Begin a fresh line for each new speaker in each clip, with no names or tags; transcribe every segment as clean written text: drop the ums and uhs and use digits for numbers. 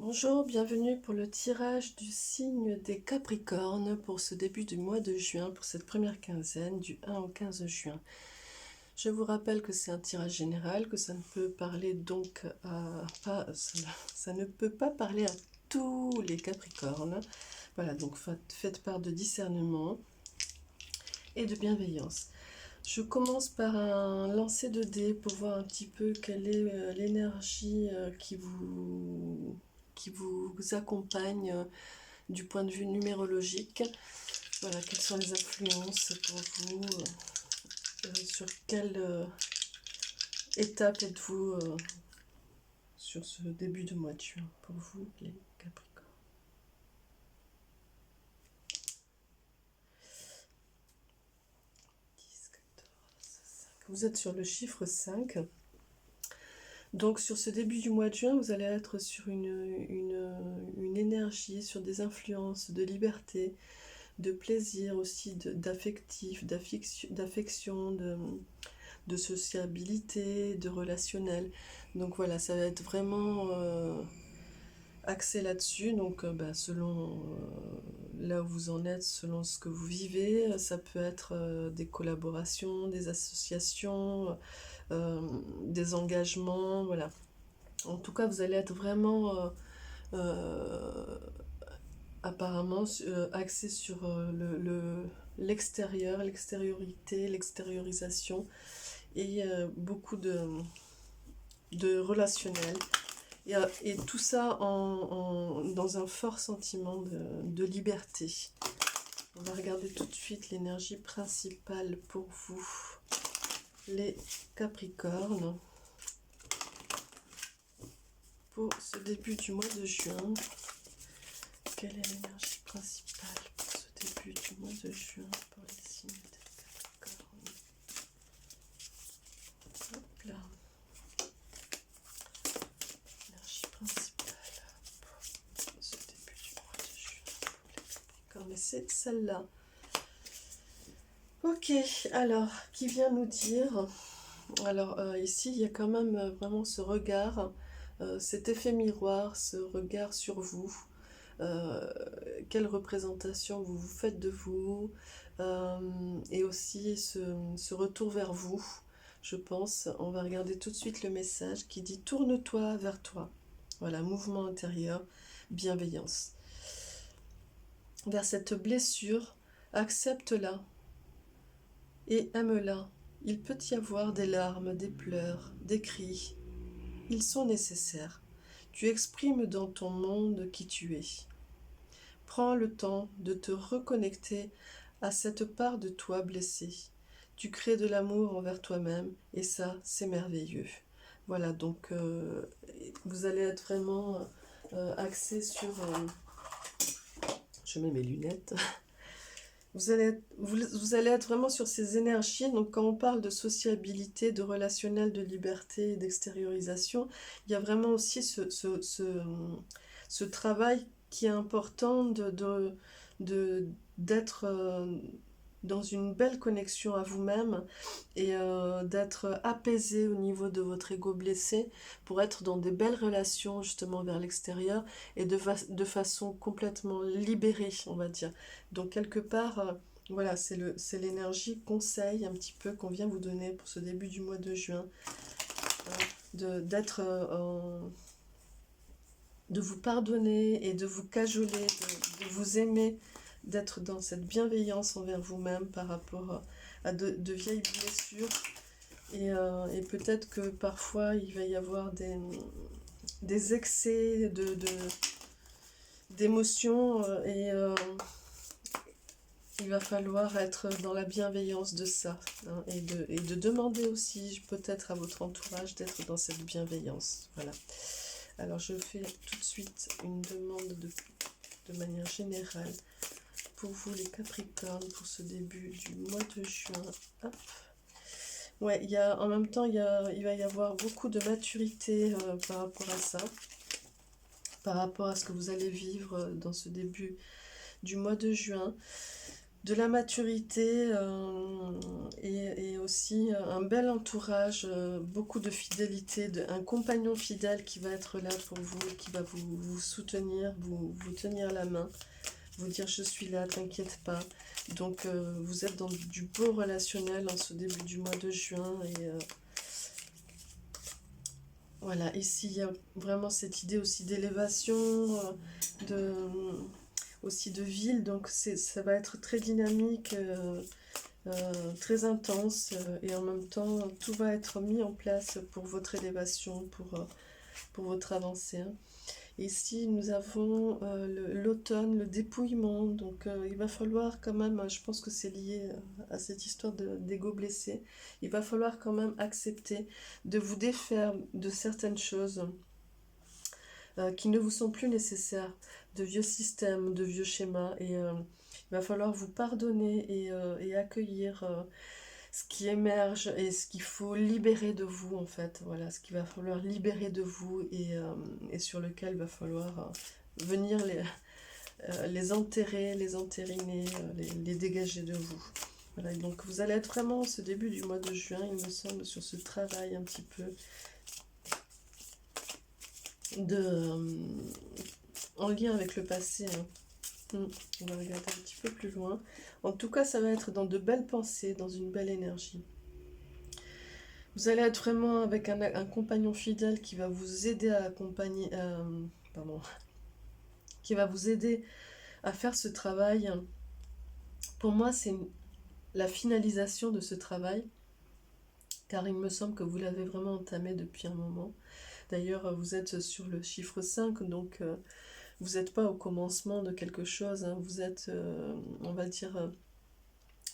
Bonjour, bienvenue pour le tirage du signe des Capricornes pour ce début du mois de juin, pour cette première quinzaine du 1 au 15 juin. Je vous rappelle que c'est un tirage général, que ça ne peut parler donc à ça ne peut pas parler à tous les Capricornes. Voilà, donc faites part de discernement et de bienveillance. Je commence par un lancer de dés pour voir un petit peu quelle est l'énergie qui vous accompagne du point de vue numérologique. Voilà, quelles sont les influences pour vous, sur quelle étape êtes-vous sur ce début de mois de juin pour vous les Capricornes. Vous êtes sur le chiffre 5. Donc sur ce début du mois de juin, vous allez être sur une énergie, sur des influences de liberté, de plaisir aussi, d'affectif, d'affection, de sociabilité, de relationnel. Donc voilà, ça va être vraiment axé là-dessus. Donc selon là où vous en êtes, selon ce que vous vivez, ça peut être des collaborations, des associations, des engagements, voilà. En tout cas, vous allez être vraiment apparemment axé sur l'extérieur, l'extériorité, l'extériorisation et beaucoup de relationnel. Et tout ça dans un fort sentiment de liberté. On va regarder tout de suite l'énergie principale pour vous, les Capricornes, pour ce début du mois de juin. Quelle est l'énergie principale pour ce début du mois de juin pour les signes des Capricornes? Hop là. L'énergie principale pour ce début du mois de juin pour les Capricornes. Mais c'est celle-là. Ok, alors, qui vient nous dire? Alors, ici, il y a quand même vraiment ce regard, cet effet miroir, ce regard sur vous. Quelle représentation vous vous faites de vous, et aussi ce retour vers vous, je pense. On va regarder tout de suite le message qui dit « Tourne-toi vers toi ». Voilà, mouvement intérieur, bienveillance. Vers cette blessure, accepte-la et aime-la. Il peut y avoir des larmes, des pleurs, des cris. Ils sont nécessaires. Tu exprimes dans ton monde qui tu es. Prends le temps de te reconnecter à cette part de toi blessée. Tu crées de l'amour envers toi-même et ça, c'est merveilleux. Voilà, donc vous allez être vraiment axé sur... je mets mes lunettes. Vous allez être vraiment sur ces énergies. Donc quand on parle de sociabilité, de relationnel, de liberté, d'extériorisation, il y a vraiment aussi ce travail qui est important d'être dans une belle connexion à vous-même et d'être apaisé au niveau de votre ego blessé pour être dans des belles relations justement vers l'extérieur et de façon complètement libérée, on va dire. Donc quelque part, voilà, c'est l'énergie conseil un petit peu qu'on vient vous donner pour ce début du mois de juin, d'être de vous pardonner et de vous cajoler, de vous aimer, d'être dans cette bienveillance envers vous-même par rapport à de vieilles blessures. Et peut-être que parfois il va y avoir des excès d'émotions et il va falloir être dans la bienveillance de ça, hein, et de demander aussi peut-être à votre entourage d'être dans cette bienveillance. Voilà. Alors je fais tout de suite une demande de manière générale pour vous les Capricornes pour ce début du mois de juin. Hop. Ouais, en même temps il va y avoir beaucoup de maturité par rapport à ça, par rapport à ce que vous allez vivre dans ce début du mois de juin. de la maturité et aussi un bel entourage, beaucoup de fidélité, un compagnon fidèle qui va être là pour vous, qui va vous soutenir, vous tenir la main, vous dire je suis là, t'inquiète pas. Donc vous êtes dans du beau relationnel en ce début du mois de juin et voilà, ici il y a vraiment cette idée aussi d'élévation, de aussi de ville, donc ça va être très dynamique, très intense, et en même temps tout va être mis en place pour votre élévation, pour votre avancée, hein. Ici nous avons l'automne, le dépouillement, donc il va falloir quand même, je pense que c'est lié à cette histoire d'ego blessé, il va falloir quand même accepter de vous défaire de certaines choses qui ne vous sont plus nécessaires, de vieux systèmes, de vieux schémas, et il va falloir vous pardonner et accueillir ce qui émerge et ce qu'il faut libérer de vous, en fait. Voilà, ce qu'il va falloir libérer de vous et sur lequel il va falloir venir les enterrer, les entériner, les dégager de vous. Voilà, et donc vous allez être vraiment, ce début du mois de juin, il me semble, sur ce travail un petit peu en lien avec le passé, hein. On va regarder un petit peu plus loin. En tout cas, ça va être dans de belles pensées, dans une belle énergie. Vous allez être vraiment avec un compagnon fidèle qui va vous aider à accompagner, pardon, qui va vous aider à faire ce travail. Pour moi, c'est la finalisation de ce travail, car il me semble que vous l'avez vraiment entamé depuis un moment. D'ailleurs, vous êtes sur le chiffre 5, donc vous n'êtes pas au commencement de quelque chose, hein. Vous êtes, on va dire,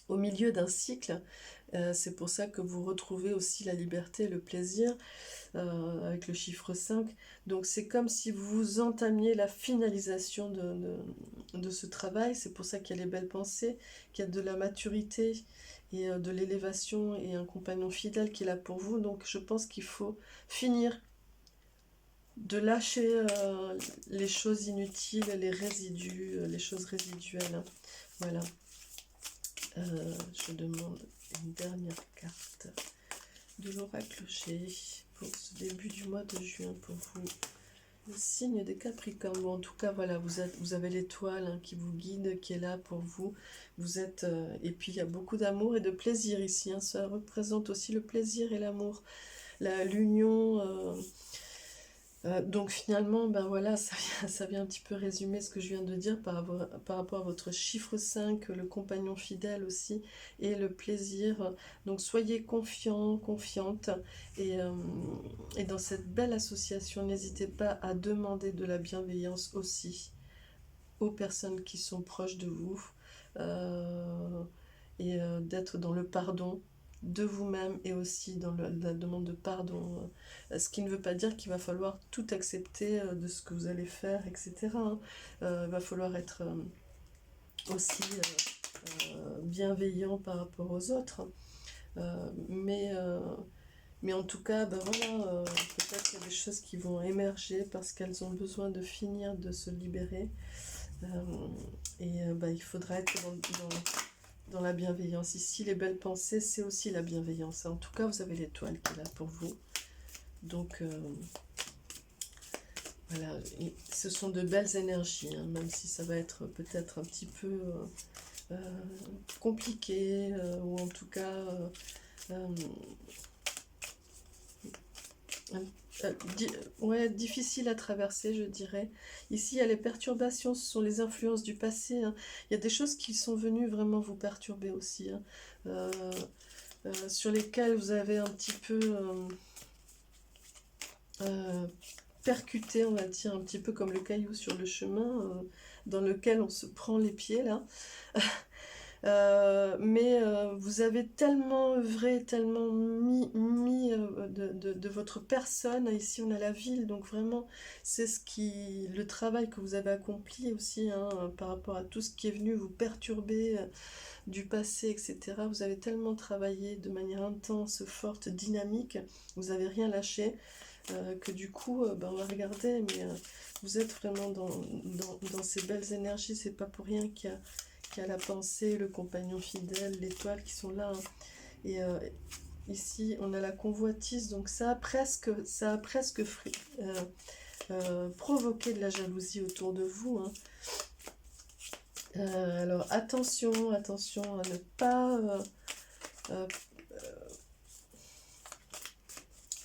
au milieu d'un cycle. C'est pour ça que vous retrouvez aussi la liberté, le plaisir, avec le chiffre 5. Donc c'est comme si vous entamiez la finalisation de ce travail. C'est pour ça qu'il y a les belles pensées, qu'il y a de la maturité et de l'élévation et un compagnon fidèle qui est là pour vous. Donc je pense qu'il faut finir de lâcher les choses inutiles, les résidus, les choses résiduelles, hein. Voilà. Je demande une dernière carte de l'oracle G pour ce début du mois de juin pour vous. Le signe des Capricornes. Bon, en tout cas, voilà, vous avez l'étoile, hein, qui vous guide, qui est là pour vous. Vous êtes... et puis, il y a beaucoup d'amour et de plaisir ici, hein. Ça représente aussi le plaisir et l'amour. L'union... donc finalement, ben voilà, ça vient un petit peu résumer ce que je viens de dire par rapport à votre chiffre 5, le compagnon fidèle aussi, et le plaisir. Donc soyez confiants, confiantes, et dans cette belle association, n'hésitez pas à demander de la bienveillance aussi aux personnes qui sont proches de vous, et d'être dans le pardon de vous-même et aussi dans la demande de pardon, ce qui ne veut pas dire qu'il va falloir tout accepter de ce que vous allez faire, etc., hein. Il va falloir être aussi bienveillant par rapport aux autres, mais en tout cas, ben voilà, peut-être qu'il y a des choses qui vont émerger parce qu'elles ont besoin de finir de se libérer, ben, il faudra être dans la bienveillance. Ici, les belles pensées, c'est aussi la bienveillance. En tout cas, vous avez l'étoile qui est là pour vous. Donc, voilà, ce sont de belles énergies, hein, même si ça va être peut-être un petit peu compliqué, ou en tout cas ouais, difficile à traverser, je dirais. Ici, il y a les perturbations, ce sont les influences du passé, hein. Il y a des choses qui sont venues vraiment vous perturber aussi, hein, sur lesquelles vous avez un petit peu percuté, on va dire, un petit peu comme le caillou sur le chemin, dans lequel on se prend les pieds, là. Mais vous avez tellement œuvré, tellement mis de votre personne. Ici, on a la ville, donc vraiment, c'est le travail que vous avez accompli aussi, hein, par rapport à tout ce qui est venu vous perturber du passé, etc. Vous avez tellement travaillé de manière intense, forte, dynamique, vous n'avez rien lâché, que du coup, ben, on va regarder, mais vous êtes vraiment dans ces belles énergies. C'est pas pour rien qu'il qui a la pensée, le compagnon fidèle, l'étoile qui sont là. Hein. Et ici, on a la convoitise, donc ça a presque provoqué de la jalousie autour de vous. Hein. Alors attention, attention à ne pas,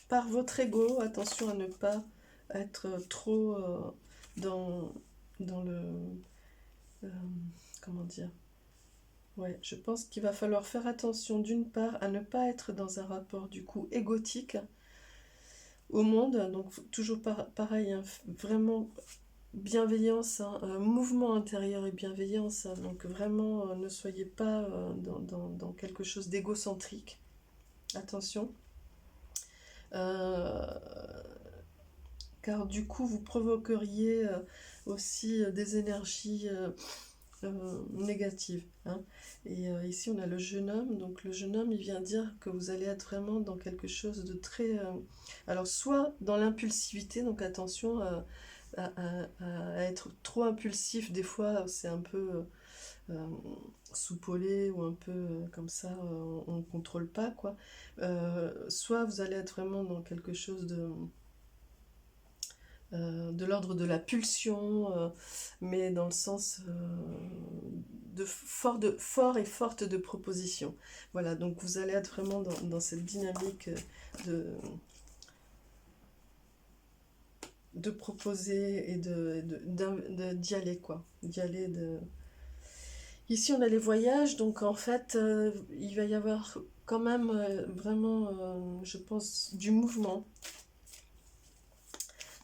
par votre ego, attention à ne pas être trop dans le, comment dire, ouais, je pense qu'il va falloir faire attention d'une part à ne pas être dans un rapport du coup égotique au monde, donc toujours pareil, hein, vraiment bienveillance, hein, mouvement intérieur et bienveillance, hein, donc vraiment ne soyez pas dans quelque chose d'égocentrique, attention, car du coup vous provoqueriez aussi des énergies négatives. Hein. Et ici on a le jeune homme, donc le jeune homme il vient dire que vous allez être vraiment dans quelque chose de très... alors soit dans l'impulsivité, donc attention à être trop impulsif, des fois c'est un peu soupolé ou un peu comme ça, on ne contrôle pas quoi. Soit vous allez être vraiment dans quelque chose de l'ordre de la pulsion, mais dans le sens fort et forte de proposition. Voilà, donc vous allez être vraiment dans cette dynamique de proposer et d'y aller, quoi. D'y aller. Ici, on a les voyages, donc en fait, il va y avoir quand même vraiment, je pense, du mouvement,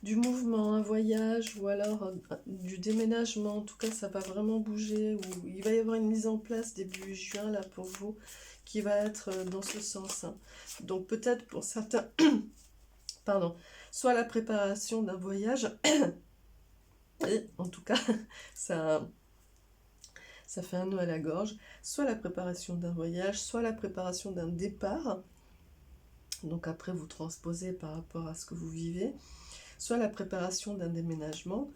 un voyage, ou alors du déménagement. En tout cas, ça va vraiment bouger, ou il va y avoir une mise en place début juin, là, pour vous, qui va être dans ce sens. Hein. Donc peut-être pour certains, pardon, soit la préparation d'un voyage, et en tout cas, ça fait un nœud à la gorge, soit la préparation d'un voyage, soit la préparation d'un départ, donc après vous transposez par rapport à ce que vous vivez, soit la préparation d'un déménagement.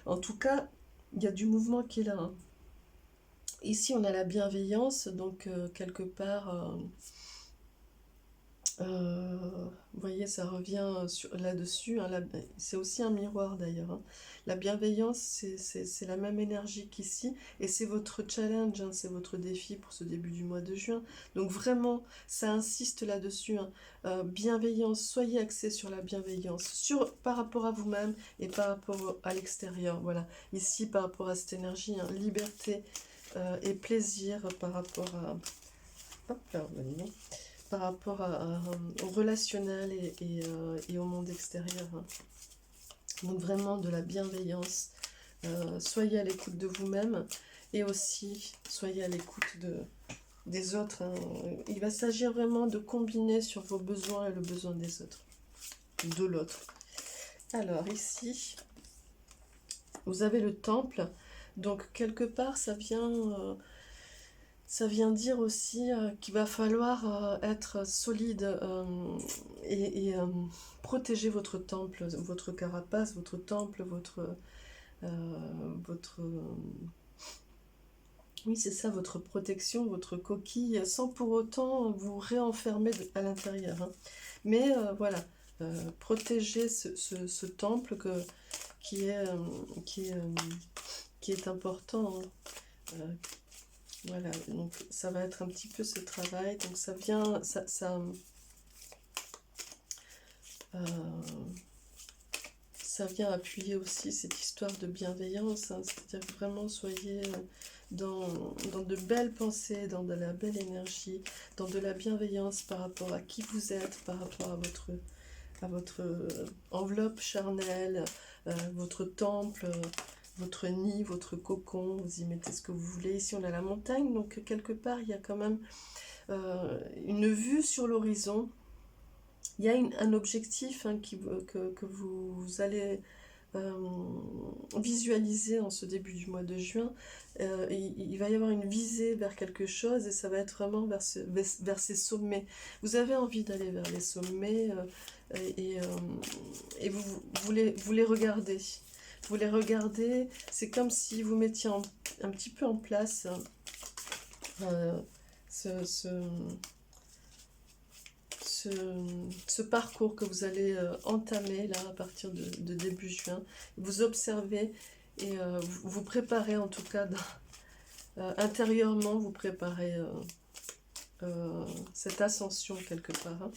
En tout cas, il y a du mouvement qui est là. Hein. Ici, on a la bienveillance, donc quelque part, vous voyez, ça revient là-dessus. Hein, c'est aussi un miroir d'ailleurs. Hein. La bienveillance, c'est la même énergie qu'ici, et c'est votre challenge, hein, c'est votre défi pour ce début du mois de juin. Donc vraiment, ça insiste là-dessus. Hein. Bienveillance, soyez axés sur la bienveillance, par rapport à vous-même et par rapport à l'extérieur. Voilà, ici par rapport à cette énergie, hein, liberté et plaisir par rapport à... Hop là, par rapport au relationnel et au monde extérieur. Hein. Donc vraiment de la bienveillance. Soyez à l'écoute de vous-même et aussi soyez à l'écoute des autres. Hein. Il va s'agir vraiment de combiner sur vos besoins et le besoin des autres, de l'autre. Alors ici, vous avez le temple. Donc quelque part, ça vient dire aussi qu'il va falloir être solide et protéger votre temple, votre carapace, votre temple, votre oui, c'est ça, votre protection, votre coquille, sans pour autant vous réenfermer à l'intérieur. Hein. Mais voilà, protéger ce temple qui est important. Hein. Voilà, donc ça va être un petit peu ce travail. Donc ça vient, ça vient appuyer aussi cette histoire de bienveillance. Hein, c'est-à-dire que vraiment soyez dans de belles pensées, dans de la belle énergie, dans de la bienveillance par rapport à qui vous êtes, par rapport à votre enveloppe charnelle, votre temple. Votre nid, votre cocon, vous y mettez ce que vous voulez. Ici, on a la montagne, donc quelque part, il y a quand même une vue sur l'horizon. Il y a un objectif hein, que vous allez visualiser en ce début du mois de juin. Il va y avoir une visée vers quelque chose et ça va être vraiment vers ces sommets. Vous avez envie d'aller vers les sommets et vous les regardez. vous les regardez, c'est comme si vous mettiez un petit peu en place ce, ce, ce parcours que vous allez entamer là à partir de début juin. Vous observez et vous préparez en tout cas intérieurement, vous préparez cette ascension quelque part. Hein.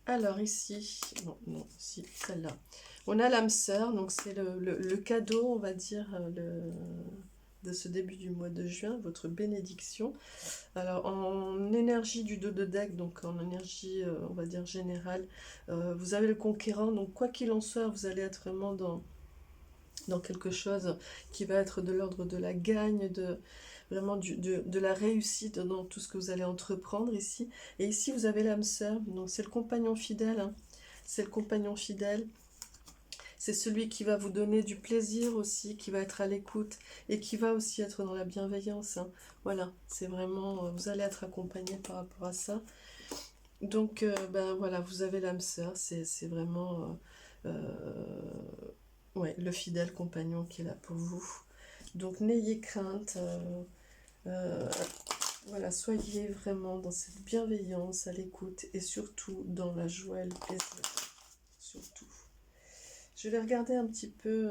Alors ici, non, si, celle-là. On a l'âme sœur, donc c'est le cadeau, on va dire, de ce début du mois de juin, votre bénédiction. Alors en énergie du dos de deck, donc en énergie, on va dire, générale, vous avez le conquérant, donc quoi qu'il en soit, vous allez être vraiment dans quelque chose qui va être de l'ordre de la gagne, vraiment de la réussite dans tout ce que vous allez entreprendre ici. Et ici, vous avez l'âme sœur, donc c'est le compagnon fidèle, hein. C'est le compagnon fidèle. C'est celui qui va vous donner du plaisir aussi, qui va être à l'écoute et qui va aussi être dans la bienveillance. Hein. Voilà, c'est vraiment, vous allez être accompagné par rapport à ça. Donc, ben voilà, vous avez l'âme sœur, c'est vraiment ouais, le fidèle compagnon qui est là pour vous. Donc, n'ayez crainte. Voilà, soyez vraiment dans cette bienveillance, à l'écoute et surtout dans la joie et le plaisir. Surtout. Je vais regarder un petit peu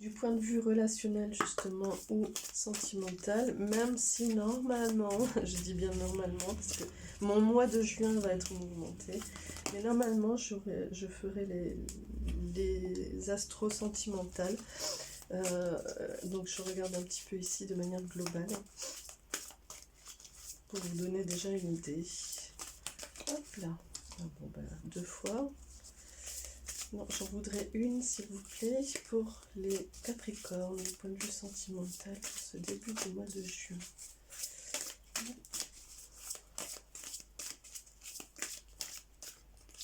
du point de vue relationnel justement ou sentimental, même si normalement, je dis bien normalement parce que mon mois de juin va être mouvementé, mais normalement je ferai les astros sentimentales. Donc je regarde un petit peu ici de manière globale pour vous donner déjà une idée. Hop là, ah bon, ben, 2 fois. Non, j'en voudrais une s'il vous plaît pour les Capricornes, du point de vue sentimental pour ce début du mois de juin.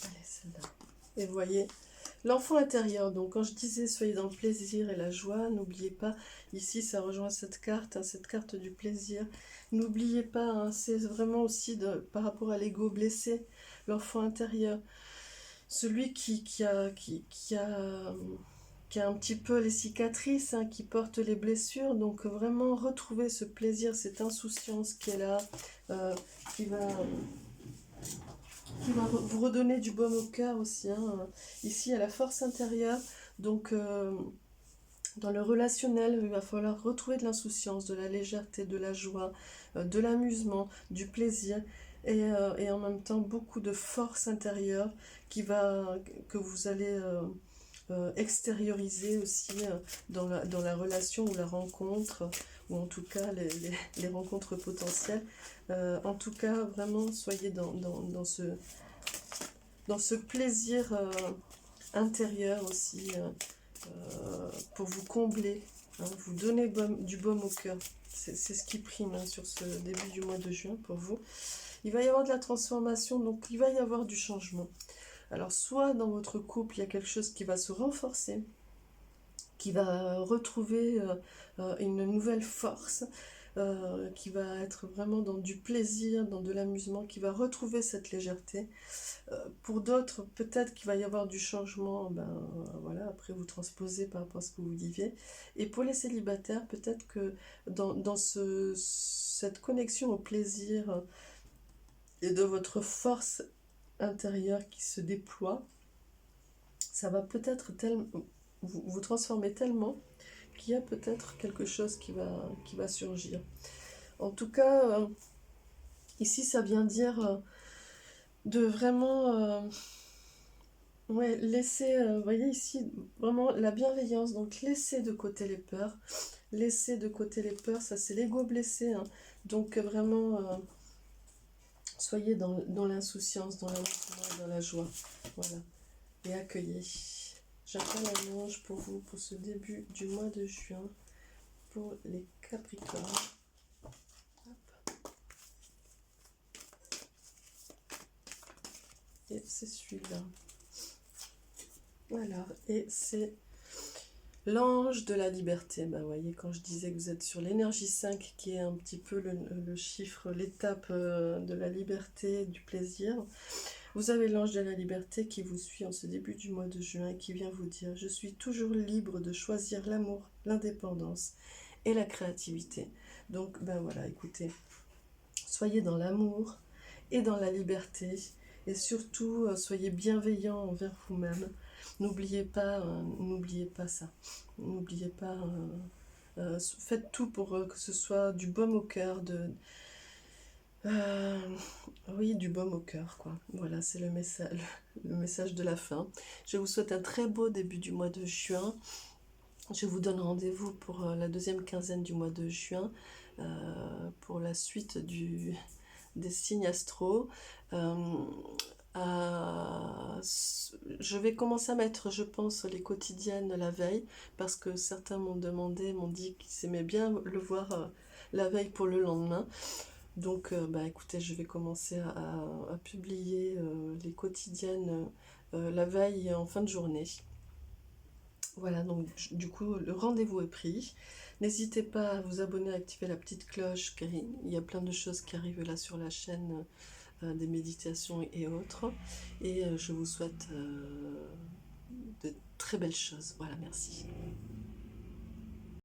Allez, celle-là. Et vous voyez, l'enfant intérieur, donc quand je disais soyez dans le plaisir et la joie, n'oubliez pas, ici ça rejoint cette carte, hein, cette carte du plaisir. N'oubliez pas, hein, c'est vraiment aussi par rapport à l'ego blessé, l'enfant intérieur. Celui qui a un petit peu les cicatrices, hein, qui porte les blessures, donc vraiment retrouver ce plaisir, cette insouciance qui est là, qui va vous redonner du baume au cœur aussi. Hein. Ici, à la force intérieure, donc dans le relationnel, il va falloir retrouver de l'insouciance, de la légèreté, de la joie, de l'amusement, du plaisir, et en même temps beaucoup de force intérieure que vous allez extérioriser aussi dans la relation ou la rencontre, ou en tout cas les rencontres potentielles. En tout cas, vraiment, soyez dans ce plaisir intérieur aussi, pour vous combler, hein, vous donner du baume au cœur. C'est ce qui prime, hein, sur ce début du mois de juin pour vous. Il va y avoir de la transformation, donc il va y avoir du changement. Alors soit dans votre couple, il y a quelque chose qui va se renforcer, qui va retrouver une nouvelle force, qui va être vraiment dans du plaisir, dans de l'amusement, qui va retrouver cette légèreté. Pour d'autres, peut-être qu'il va y avoir du changement, voilà, après vous transposez par rapport à ce que vous viviez. Et pour les célibataires, peut-être que dans cette connexion au plaisir et de votre force intérieure qui se déploie, ça va peut-être vous transformer tellement qu'il y a peut-être quelque chose qui va surgir. En tout cas, ici ça vient dire de vraiment ouais, laisser, vous voyez ici, vraiment la bienveillance, donc laissez de côté les peurs, ça c'est l'ego blessé, hein. Donc vraiment, soyez dans l'insouciance, dans l'amour, dans la joie, voilà, et accueillez. J'appelle un ange pour vous, pour ce début du mois de juin, pour les Capricornes. Hop. Et c'est celui-là. Voilà, et c'est l'ange de la liberté. Vous voyez, quand je disais que vous êtes sur l'énergie 5, qui est un petit peu le chiffre, l'étape de la liberté, du plaisir. Vous avez l'ange de la liberté qui vous suit en ce début du mois de juin et qui vient vous dire: je suis toujours libre de choisir l'amour, l'indépendance et la créativité. Donc, ben voilà, écoutez, soyez dans l'amour et dans la liberté. Et surtout, soyez bienveillant envers vous-même. N'oubliez pas ça. N'oubliez pas. Faites tout pour que ce soit du baume au cœur, euh, oui, du baume au cœur, quoi. Voilà, c'est le message de la fin. Je vous souhaite un très beau début du mois de juin. Je vous donne rendez-vous pour la deuxième quinzaine du mois de juin, pour la suite des signes astro. Euh, je vais commencer à mettre, je pense, les quotidiennes la veille, parce que certains m'ont dit qu'ils aimaient bien le voir la veille pour le lendemain. Donc, bah, écoutez, je vais commencer à publier les quotidiennes la veille et en fin de journée. Voilà, donc du coup, le rendez-vous est pris. N'hésitez pas à vous abonner, à activer la petite cloche, car il y a plein de choses qui arrivent là sur la chaîne, des méditations et autres. Et je vous souhaite de très belles choses. Voilà, merci.